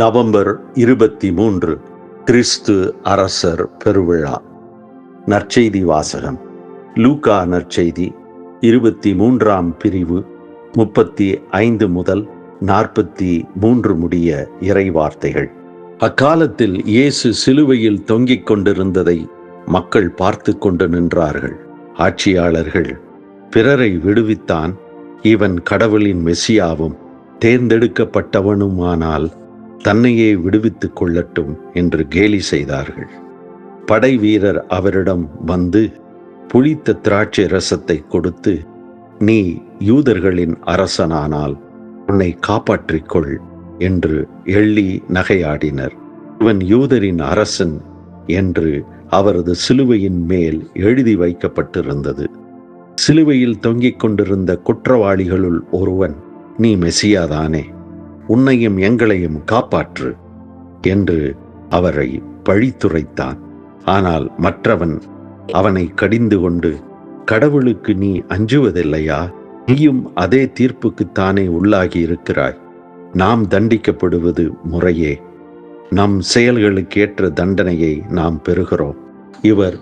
November 23 கிறிஸ்து அரசர் பெருவிழா. நற்செய்தி வாசகம். லூக்கா நற்செய்தி 23ஆம் பிரிவு 35 முதல் 43 முடிய இறைவார்த்தைகள். அக்காலத்தில் இயேசு சிலுவையில் தொங்கிக் கொண்டிருந்ததை மக்கள் பார்த்து கொண்டு நின்றார்கள். ஆட்சியாளர்கள், பிறரை விடுவித்தான், இவன் கடவுளின் மெசியாவும் தேர்ந்தெடுக்கப்பட்டவனுமானால் தன்னையே விடுவித்துக் கொள்ளட்டும் என்று கேலி செய்தார்கள். படை வீரர் அவரிடம் வந்து புளித்த திராட்சை ரசத்தை கொடுத்து, நீ யூதர்களின் அரசனானால் உன்னை காப்பாற்றிக்கொள் என்று எள்ளி நகையாடினர். இவன் யூதரின் அரசன் என்று அவரது சிலுவையின் மேல் எழுதி வைக்கப்பட்டிருந்தது. சிலுவையில் தொங்கிக் கொண்டிருந்த குற்றவாளிகளுள் ஒருவன், நீ மெசியாதானே, உன்னையும் எங்களையும் காப்பாற்று என்று அவரை பழித்துரைத்தான். ஆனால் மற்றவன் அவனை கடிந்து கொண்டு, கடவுளுக்கு நீ அஞ்சுவதில்லையா? நீயும் அதே தீர்ப்புக்குத்தானே உள்ளாகி இருக்கிறாய். நாம் தண்டிக்கப்படுவது முறையே, நம் செயல்களுக்கேற்ற தண்டனையை நாம் பெறுகிறோம். இவர்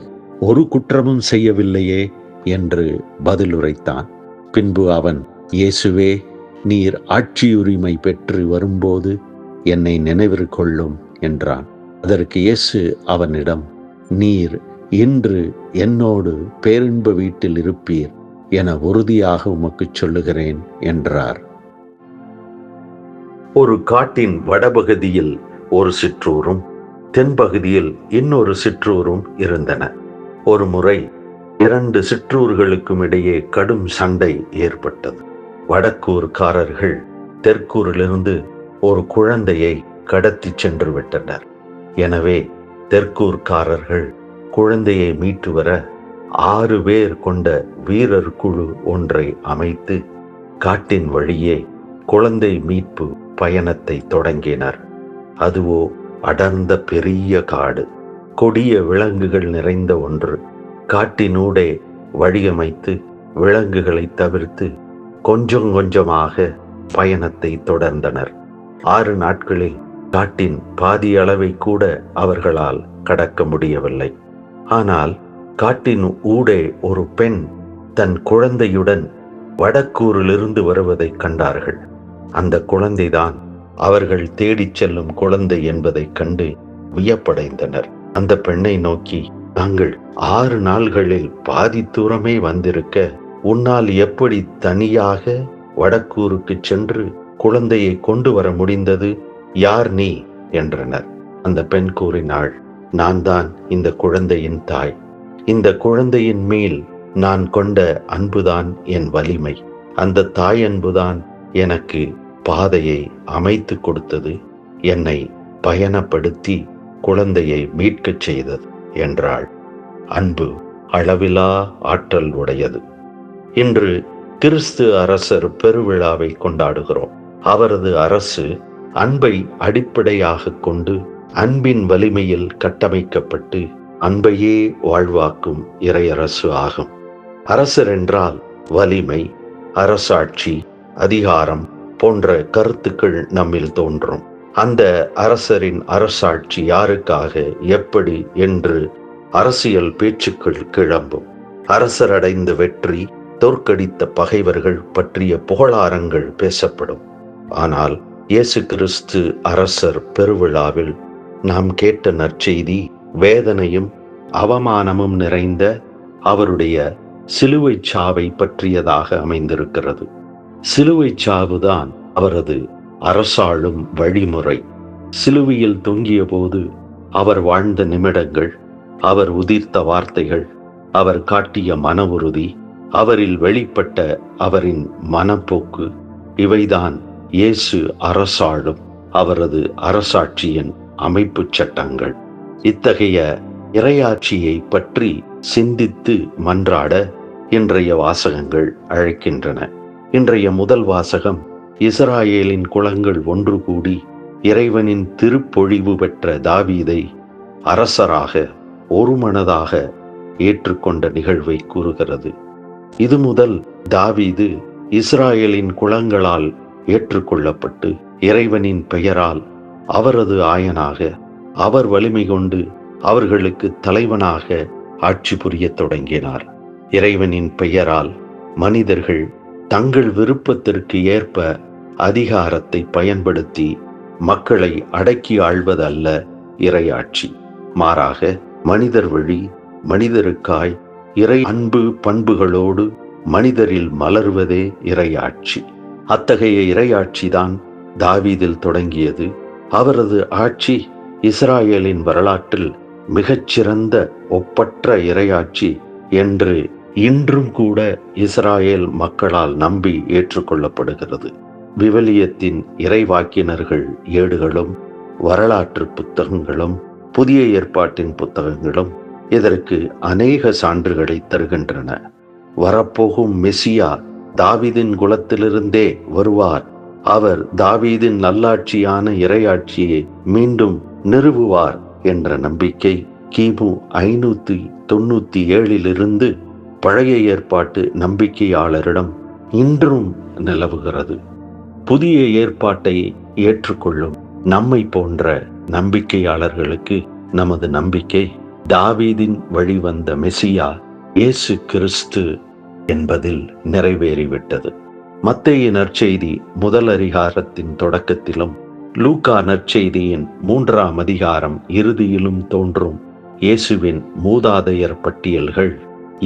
ஒரு குற்றமும் செய்யவில்லையே என்று பதிலுரைத்தான். பின்பு அவன், இயேசுவே, நீர் ஆட்சியுரிமை பெற்று வரும்போது என்னை நினைவு கொள்ளும் என்றான். அதற்கு இயேசு அவனிடம், நீர் இன்று என்னோடு பேரின்ப வீட்டில் இருப்பீர் என உறுதியாக உமக்குச் சொல்லுகிறேன் என்றார். ஒரு காட்டின் வடபகுதியில் ஒரு சிற்றூரும் தென்பகுதியில் இன்னொரு சிற்றூரும் இருந்தன. ஒரு முறை 2 சிற்றூர்களுக்கும் இடையே கடும் சண்டை ஏற்பட்டது. வடக்கூர்காரர்கள் தெற்கூரிலிருந்து ஒரு குழந்தையை கடத்தி சென்று விட்டனர். எனவே தெற்கூர்காரர்கள் குழந்தையை மீட்டு வர 6 பேர் கொண்ட வீரர் குழு ஒன்றை அமைத்து காட்டின் வழியே குழந்தை மீட்பு பயணத்தை தொடங்கினர். அதுவோ அடர்ந்த பெரிய காடு, கொடிய விலங்குகள் நிறைந்த ஒன்று. காட்டினூடே வழியமைத்து விலங்குகளை தவிர்த்து கொஞ்சம் கொஞ்சமாக பயணத்தை தொடர்ந்தனர். 6 நாட்களில் காட்டின் பாதி அளவை கூட அவர்களால் கடக்க முடியவில்லை. ஆனால் காட்டின் ஊடே ஒரு பெண் தன் குழந்தையுடன் வடக்கூரிலிருந்து வருவதை கண்டார்கள். அந்த குழந்தைதான் அவர்கள் தேடிச் செல்லும் குழந்தை என்பதைக் கண்டு வியப்படைந்தனர். அந்த பெண்ணை நோக்கி, நாங்கள் 6 நாள்களில் பாதி தூரமே வந்திருக்க உன்னால் எப்படி தனியாக வடக்கூருக்கு சென்று குழந்தையை கொண்டு வர முடிந்தது? யார் நீ என்றனர். அந்த பெண் கூறினாள், நான் தான் இந்த குழந்தையின் தாய். இந்த குழந்தையின் மேல் நான் கொண்ட அன்புதான் என் வலிமை. அந்த தாய் அன்புதான் எனக்கு பாதையை அமைத்து கொடுத்தது, என்னை பயணப்படுத்தி குழந்தையை மீட்கச் செய்தது என்றாள். அன்பு அளவிலா ஆற்றல் உடையது. இன்று கிறிஸ்து அரசர் பெருவிழாவை கொண்டாடுகிறோம். அவரது அரசு அன்பை அடிப்படையாக கொண்டு அன்பின் வலிமையில் கட்டமைக்கப்பட்டு அன்பையே வாழ்வாக்கும் இறையரசு ஆகும். அரசர் என்றால் வலிமை, அரசாட்சி, அதிகாரம் போன்ற கருத்துக்கள் நம்மில் தோன்றும். அந்த அரசரின் அரசாட்சி யாருக்காக, எப்படி என்று அரசியல் பேச்சுக்கள் கிளம்பும். அரசர் அடைந்த வெற்றி, தோற்கடித்த பகைவர்கள் பற்றிய புகழாரங்கள் பேசப்படும். ஆனால் இயேசு கிறிஸ்து அரசர் பெருவிழாவில் நாம் கேட்ட நற்செய்தி வேதனையும் அவமானமும் நிறைந்த அவருடைய சிலுவை சாவை பற்றியதாக அமைந்திருக்கிறது. சிலுவை சாவுதான் அவரது அரசாளும் வழிமுறை. சிலுவையில் தொங்கிய போது அவர் வாழ்ந்த நிமிடங்கள், அவர் உதிர்த்த வார்த்தைகள், அவர் காட்டிய மன உறுதி, அவரில் வெளிப்பட்ட அவரின் மனப்போக்கு, இவைதான் இயேசு அரசாளும் அவரது அரசாட்சியின் அமைப்பு சட்டங்கள். இத்தகைய இறையாட்சியை பற்றி சிந்தித்து மன்றாட இன்றைய வாசகங்கள் அழைக்கின்றன. இன்றைய முதல் வாசகம் இஸ்ராயேலின் குலங்கள் ஒன்று கூடி இறைவனின் திருப்பொழிவு பெற்ற தாவீதை அரசராக ஒருமனதாக ஏற்றுக்கொண்ட நிகழ்வை கூறுகிறது. இது முதல் தாவீது இஸ்ராயேலின் குலங்களால் ஏற்றுக்கொள்ளப்பட்டு இறைவனின் பெயரால் அவரது ஆயனாக, அவர் வலிமை கொண்டு அவர்களுக்கு தலைவனாக ஆட்சி புரியத் தொடங்கினார். இறைவனின் பெயரால் மனிதர்கள் தங்கள் விருப்பத்திற்கு ஏற்ப அதிகாரத்தை பயன்படுத்தி மக்களை அடக்கி ஆள்வதல்ல இறையாட்சி. மாறாக மனிதர் வழி மனிதருக்காய் இறை அன்பு பண்புகளோடு மனிதரில் மலர்வதே இறையாட்சி. அத்தகைய இறையாட்சிதான் தாவீதில் தொடங்கியது. அவரது ஆட்சி இஸ்ராயேலின் வரலாற்றில் மிகச்சிறந்த ஒப்பற்ற இறையாட்சி என்று இன்றும் கூட இஸ்ராயேல் மக்களால் நம்பி ஏற்றுக்கொள்ளப்படுகிறது. விவிலியத்தின் இறைவாக்கினர்கள் ஏடுகளும் வரலாற்று புத்தகங்களும் புதிய ஏற்பாட்டின் புத்தகங்களும் இதற்கு அநேக சான்றுகளை தருகின்றன. வரப்போகும் மெசியா தாவீதின் குலத்திலிருந்தே வருவார். அவர் தாவீதின் நல்லாட்சியான இறையாட்சியை மீண்டும் நிறுவுவார் என்ற நம்பிக்கை கிமு 597 பழைய ஏற்பாட்டு நம்பிக்கையாளரிடம் இன்றும் நிலவுகிறது. புதிய ஏற்பாட்டை ஏற்றுக்கொள்ளும் நம்மை போன்ற நம்பிக்கையாளர்களுக்கு நமது நம்பிக்கை தாவீதின் வழிவந்த மெசியா இயேசு கிறிஸ்து என்பதில் நிறைவேறிவிட்டது. மத்தேயு நற்செய்தி முதல் அதிகாரத்தின் தொடக்கத்திலும் லூக்கா நற்செய்தியின் 3ஆம் அதிகாரம் இறுதியிலும் தோன்றும் இயேசுவின் மூதாதையர் பட்டியல்கள்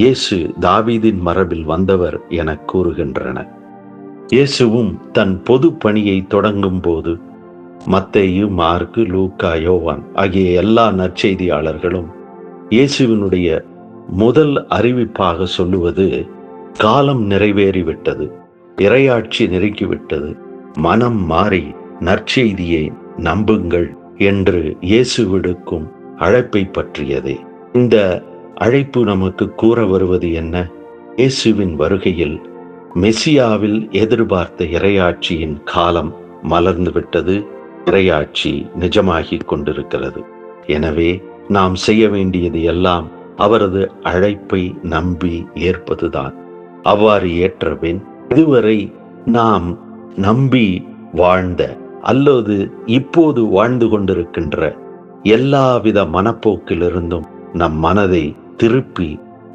இயேசு தாவீதின் மரபில் வந்தவர் என கூறுகின்றன. இயேசுவும் தன் பொது பணியை தொடங்கும் போது மத்தேயு, மார்க்கு, லூக்கா, யோவான் ஆகிய எல்லா நற்செய்தியாளர்களும் இயேசுவினுடைய முதல் அறிவிப்பாக சொல்லுவது காலம் நிறைவேறிவிட்டது, இறையாட்சி நெருங்கிவிட்டது, மனம் மாறி நற்செய்தியை நம்புங்கள் என்று இயேசு விடுக்கும் அழைப்பை பற்றியதே. இந்த அழைப்பு நமக்கு கூற வருவது என்ன? இயேசுவின் வருகையில் மெசியாவில் எதிர்பார்த்த இறையாட்சியின் காலம் மலர்ந்துவிட்டது. இறையாட்சி நிஜமாகிக் கொண்டிருக்கிறது. எனவே நாம் செய்ய வேண்டியது எல்லாம் அவரது அழைப்பை நம்பி ஏற்பதுதான். அவ்வாறு ஏற்றபின் இதுவரை நாம் நம்பி வாழ்ந்த அல்லது இப்போது வாழ்ந்து கொண்டிருக்கின்ற எல்லாவித மனப்போக்கிலிருந்தும் நம் மனதை திருப்பி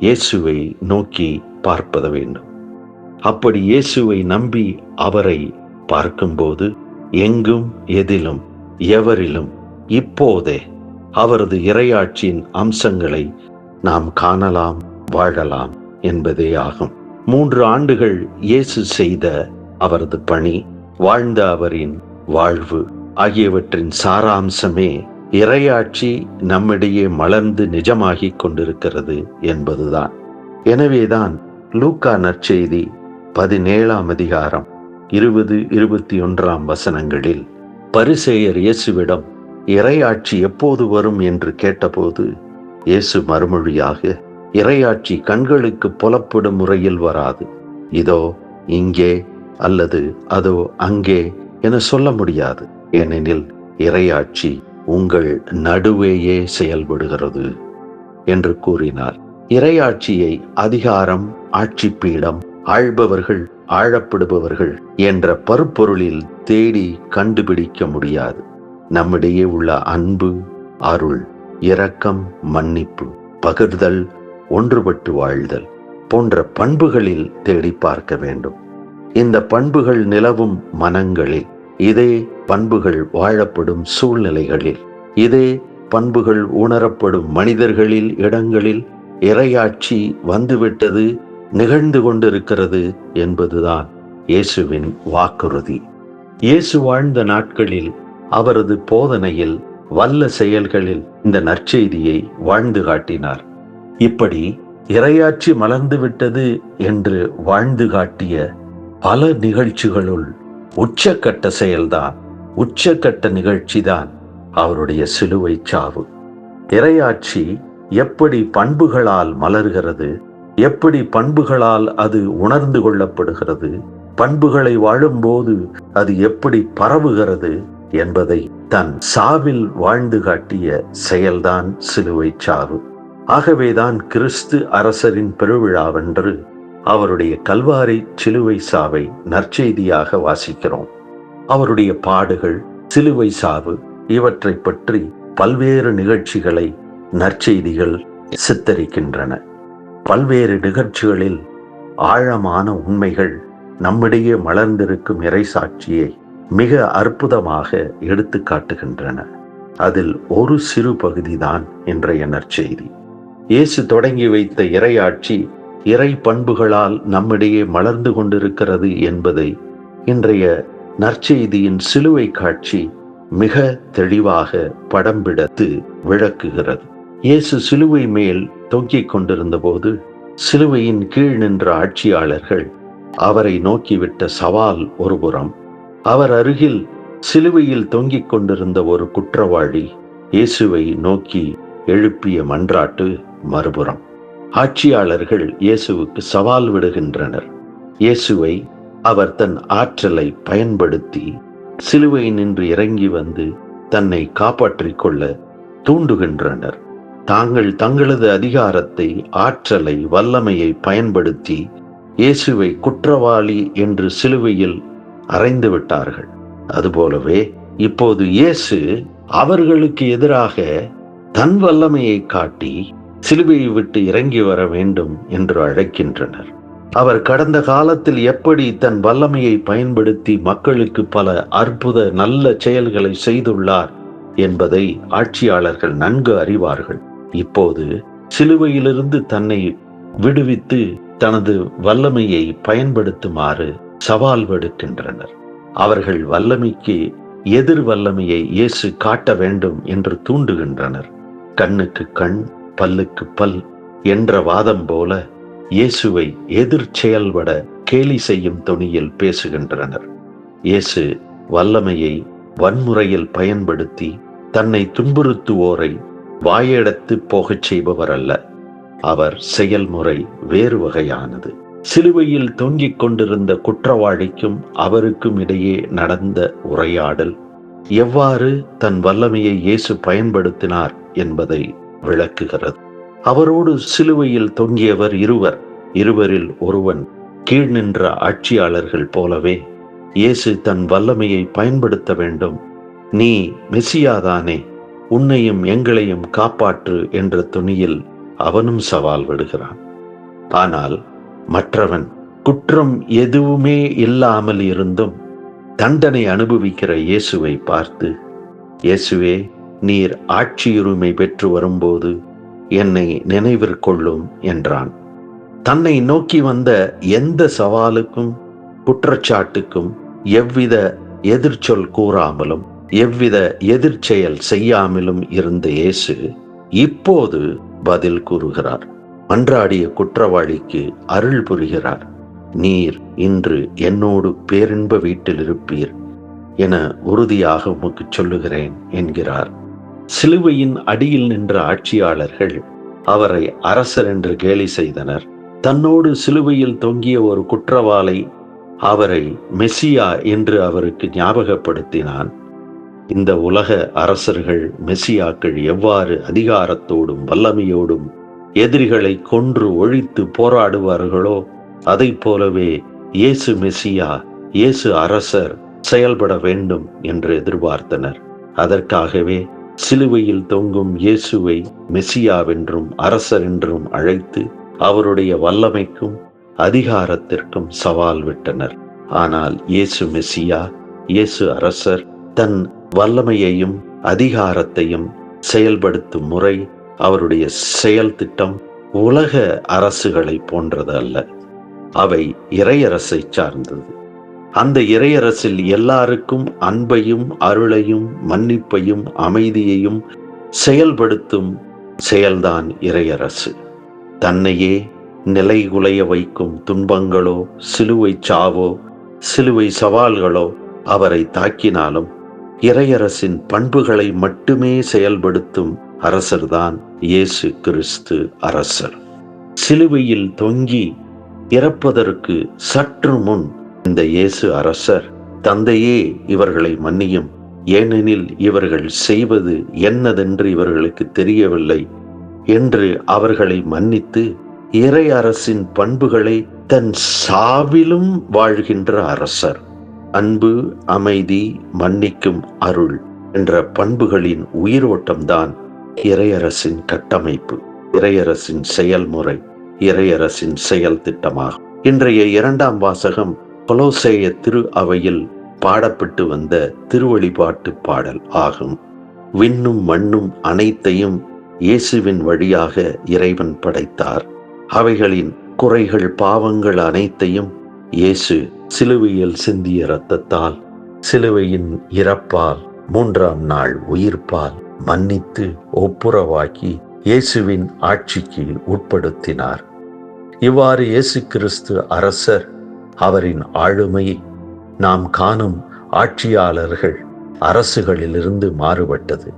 இயேசுவை நோக்கி பார்ப்பத வேண்டும். அப்படி இயேசுவை நம்பி அவரை பார்க்கும்போது எங்கும் எதிலும் எவரிலும் இப்போதே அவரது இறையாட்சியின் அம்சங்களை நாம் காணலாம், வாழலாம் என்பதே ஆகும். 3 ஆண்டுகள் இயேசு செய்த அவரது பணி, வாழ்ந்த அவரின் வாழ்வு ஆகியவற்றின் சாராம்சமே இறையாட்சி நம்மிடையே மலர்ந்து நிஜமாகிக் கொண்டிருக்கிறது என்பதுதான். எனவேதான் லூக்கா நற்செய்தி 17ஆம் அதிகாரம் 20-21 வசனங்களில் பரிசேயர் இயேசுவிடம் இறையாட்சி எப்போது வரும் என்று கேட்டபோது இயேசு மறுமொழியாக, இறையாட்சி கண்களுக்கு புலப்படும் முறையில் வராது, இதோ இங்கே அல்லது அதோ அங்கே என சொல்ல முடியாது, ஏனெனில் இறையாட்சி உங்கள் நடுவேயே செயல்படுகிறது என்று கூறினார். இறையாட்சியை அதிகாரம், ஆட்சி பீடம், ஆள்பவர்கள், ஆளப்படுபவர்கள் என்ற பருப்பொருளில் தேடி கண்டுபிடிக்க முடியாது. நம்மிடையே உள்ள அன்பு, அருள், இரக்கம், மன்னிப்பு, பகிர்தல், ஒன்றுபட்டு வாழ்தல் போன்ற பண்புகளில் தேடி பார்க்க வேண்டும். இந்த பண்புகள் நிலவும் மனங்களில், இதே பண்புகள் வாழப்படும் சூழ்நிலைகளில், இதே பண்புகள் உணரப்படும் மனிதர்களில், இடங்களில் இறையாட்சி வந்துவிட்டது, நிகழ்ந்து கொண்டிருக்கிறது என்பதுதான் இயேசுவின் வாக்குறுதி. இயேசு வாழ்ந்த நாட்களில் அவரது போதனையில், வல்ல செயல்களில் இந்த நற்செய்தியை வாழ்ந்து காட்டினார். இப்படி இறையாட்சி மலர்ந்துவிட்டது என்று வாழ்ந்து காட்டிய பல நிகழ்ச்சிகளுள் உச்சக்கட்ட செயல்தான், உச்சக்கட்ட நிகழ்ச்சிதான் அவருடைய சிலுவை சாவு. இறையாட்சி எப்படி பண்புகளால் மலர்கிறது, எப்படி பண்புகளால் அது உணர்ந்து கொள்ளப்படுகிறது, பண்புகளை வாழும்போது அது எப்படி பரவுகிறது என்பதை தன் சாவில் வாழ்ந்து காட்டிய செயல்தான் சிலுவை சாவு. ஆகவேதான் கிறிஸ்து அரசரின் பெருவிழாவென்று அவருடைய கல்வாரி சிலுவை சாவை நற்செய்தியாக வாசிக்கிறோம். அவருடைய பாடுகள், சிலுவை சாவு இவற்றை பற்றி பல்வேறு நிகழ்ச்சிகளை நற்செய்திகள் சித்தரிக்கின்றன. பல்வேறு நிகழ்ச்சிகளில் ஆழமான உண்மைகள் நம்மிடையே மலர்ந்திருக்கும் இறைசாட்சியை மிக அற்புதமாக எடுத்து காட்டுகின்றன. அதில் ஒரு சிறு பகுதிதான் இன்றைய நற்செய்தி. இயேசு தொடங்கி வைத்த இறையாட்சி இறை பண்புகளால் நம்மிடையே மலர்ந்து கொண்டிருக்கிறது என்பதை இன்றைய நற்செய்தியின் சிலுவை காட்சி மிக தெளிவாக படம் பிடித்து விளக்குகிறது. இயேசு சிலுவை மேல் தொங்கிக் கொண்டிருந்த போது சிலுவையின் கீழ் நின்ற ஆட்சியாளர்கள் அவரை நோக்கிவிட்ட சவால் ஒருபுறம், அவர் அருகில் சிலுவையில் தொங்கிக் கொண்டிருந்த ஒரு குற்றவாளி இயேசுவை நோக்கி எழுப்பிய மன்றாட்டு மறுபுறம். ஆட்சியாளர்கள் இயேசுவுக்கு சவால் விடுகின்றனர். இயேசுவை அவர் தன் ஆற்றலை பயன்படுத்தி சிலுவை நின்று இறங்கி வந்து தன்னை காப்பாற்றிக் கொள்ள தூண்டுகின்றனர். தாங்கள் தங்களது அதிகாரத்தை, ஆற்றலை, வல்லமையை பயன்படுத்தி இயேசுவை குற்றவாளி என்று சிலுவையில் அறைந்து விட்டார்கள். அதுபோலவே இப்போது இயேசு அவர்களுக்கு எதிராக தன் வல்லமையை காட்டி சிலுவையை விட்டு இறங்கி வர வேண்டும் என்று அழைக்கின்றனர். அவர் கடந்த காலத்தில் எப்படி தன் வல்லமையை பயன்படுத்தி மக்களுக்கு பல அற்புத நல்ல செயல்களை செய்துள்ளார் என்பதை ஆட்சியாளர்கள் நன்கு அறிவார்கள். இப்போது சிலுவையிலிருந்து தன்னை விடுவித்து தனது வல்லமையை பயன்படுத்துமாறு சவால் விடுக்கின்றனர். அவர்கள் வல்லமைக்கு எதிர் வல்லமையை இயேசு காட்ட வேண்டும் என்று தூண்டுகின்றனர். கண்ணுக்கு கண், பல்லுக்கு பல் என்ற வாதம் போல இயேசுவை எதிர் செயல்பட கேலி செய்யும் தொனியில் பேசுகின்றனர். இயேசு வல்லமையை வன்முறையில் பயன்படுத்தி தன்னை துன்புறுத்துவோரை வாயெடுத்து போகச் செய்பவர் அல்ல. அவர் செயல்முறை வேறு வகையானது. சிலுவையில் தொங்கிக் கொண்டிருந்த குற்றவாளிக்கும் அவருக்கும் இடையே நடந்த உரையாடல் எவ்வாறு தன் வல்லமையை இயேசு பயன்படுத்தினார் என்பதை விளக்குகிறது. அவரோடு சிலுவையில் தொங்கியவர் இருவரில் ஒருவன் கீழ் நின்ற ஆட்சியாளர்கள் போலவே இயேசு தன் வல்லமையை பயன்படுத்த வேண்டும். நீ மெசியாதானே, உன்னையும் எங்களையும் காப்பாற்று என்ற துணியில் அவனும் சவால் விடுகிறான். ஆனால் மற்றவன் குற்றம் எதுவுமே இல்லாமல் இருந்தும் தண்டனை அனுபவிக்கிற இயேசுவை பார்த்து, இயேசுவே, நீர் ஆட்சியுரிமை பெற்று வரும்போது என்னை நினைவிற்கொள்ளும் என்றான். தன்னை நோக்கி வந்த எந்த சவாலுக்கும் குற்றச்சாட்டுக்கும் எவ்வித எதிர்ச்சொல் கூறாமலும் எவ்வித எதிர்ச்செயல் செய்யாமலும் இருந்த இயேசு இப்போது பதில் கூறுகிறார். மன்றாடிய குற்றவாளிக்கு அருள் புரிகிறார். நீர் இன்று என்னோடு பேரின்ப வீட்டில் இருப்பீர் என உறுதியாக உமக்கு சொல்லுகிறேன் என்கிறார். சிலுவையின் அடியில் நின்ற ஆட்சியாளர்கள் அவரை அரசர் என்று கேலி செய்தனர். தன்னோடு சிலுவையில் தொங்கிய ஒரு குற்றவாளி அவரை மெசியா என்று அவருக்கு ஞாபகப்படுத்தினான். இந்த உலக அரசர்கள், மெசியாக்கள் எவ்வாறு அதிகாரத்தோடும் வல்லமையோடும் எதிரிகளை கொன்று ஒழித்து போராடுவார்களோ அதை போலவே இயேசு மெசியா, இயேசு அரசர் செயல்பட வேண்டும் என்று எதிர்பார்த்தனர். அதற்காகவே சிலுவையில் தொங்கும் இயேசுவை மெசியாவென்றும் அரசர் என்றும் அழைத்து அவருடைய வல்லமைக்கும் அதிகாரத்திற்கும் சவால் விட்டனர். ஆனால் இயேசு மெசியா, இயேசு அரசர் தன் வல்லமையையும் அதிகாரத்தையும் செயல்படுத்தும் முறை, அவருடைய செயல் திட்டம் உலக அரசுகளை போன்றது அல்ல. அவை இறையரசை சார்ந்தது. அந்த இறையரசில் எல்லாருக்கும் அன்பையும் அருளையும் மன்னிப்பையும் அமைதியையும் செயல்படுத்தும் செயல்தான் இறையரசு. தன்னையே நிலைகுலைய வைக்கும் துன்பங்களோ, சிலுவை சாவோ, சிலுவை சவால்களோ அவரை தாக்கினாலும் இறையரசின் பண்புகளை மட்டுமே செயல்படுத்தும் அரசர்தான் இயேசு கிறிஸ்து அரசர். சிலுவையில் தொங்கி இறப்பதற்கு சற்று முன் இந்த இயேசு அரசர், தந்தையே இவர்களை மன்னியும், ஏனெனில் இவர்கள் செய்வது என்னதென்று இவர்களுக்கு தெரியவில்லை என்று அவர்களை மன்னித்து இறை அரசின் பண்புகளை தன் சாவிலும் வாழ்கின்ற அரசர். அன்பு, அமைதி, மன்னிக்கும் அருள் என்ற பண்புகளின் உயிரோட்டம்தான் இறையரசின் கட்டமைப்பு, இறையரசின் செயல்முறை, இறையரசின் செயல் திட்டமாகும். இன்றைய 2ஆம் வாசகம் கொலோசேய திரு அவையில் பாடப்பட்டு வந்த திருவழிபாட்டு பாடல் ஆகும். விண்ணும் மண்ணும் அனைத்தையும் இயேசுவின் வழியாக இறைவன் படைத்தார். அவைகளின் குறைகள், பாவங்கள் அனைத்தையும் இயேசு சிலுவையில் சிந்திய இரத்தத்தால், சிலுவையின் இறப்பால், 3ஆம் நாள் உயிர்ப்பால் மன்னித்து ஒப்புரவாக்கி இயேசுவின் ஆட்சிக்கு உட்படுத்தினார். இவ்வாறு இயேசு கிறிஸ்து அரசர். அவரின் ஆளுமையை நாம் காணும் ஆட்சியாளர்கள் அரசுகளிலிருந்து மாறுபட்டது.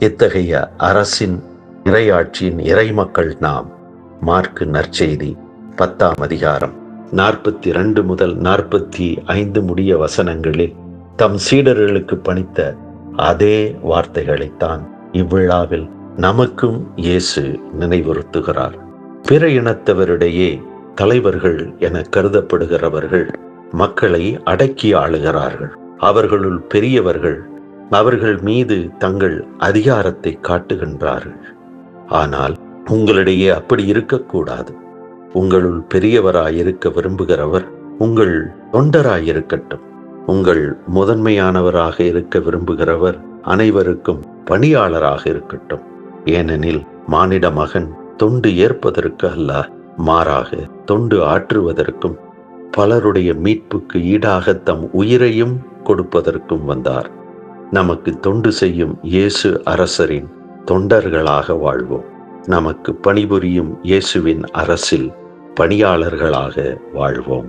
இத்தகைய அரசின் இறையாட்சியின் இறைமக்கள் நாம். மார்க்கு நற்செய்தி 10ஆம் அதிகாரம் 42 முதல் 45 முடிய வசனங்களில் தம் சீடர்களுக்கு பணித்த அதே வார்த்தைகளைத்தான் இவ்விழாவில் நமக்கும் இயேசு நினைவுறுத்துகிறார். பிற இனத்தவரிடையே தலைவர்கள் என கருதப்படுகிறவர்கள் மக்களை அடக்கி ஆளுகிறார்கள். அவர்களுள் பெரியவர்கள் அவர்கள் மீது தங்கள் அதிகாரத்தை காட்டுகின்றார்கள். ஆனால் உங்களிடையே அப்படி இருக்கக்கூடாது. உங்களுள் பெரியவராயிருக்க விரும்புகிறவர் உங்கள் தொண்டராயிருக்கட்டும். உங்கள் முதன்மையானவராக இருக்க விரும்புகிறவர் அனைவருக்கும் பணியாளராக இருக்கட்டும். ஏனெனில் மானிட மகன் தொண்டு ஏற்பதற்கு அல்ல, மாறாக தொண்டு ஆற்றுவதற்கும் பலருடைய மீட்புக்கு ஈடாக தம் உயிரையும் கொடுப்பதற்கும் வந்தார். நமக்கு தொண்டு செய்யும் இயேசு அரசரின் தொண்டர்களாக வாழ்வோம். நமக்கு பணிபுரியும் இயேசுவின் அரசில் பணியாளர்களாக வாழ்வோம்.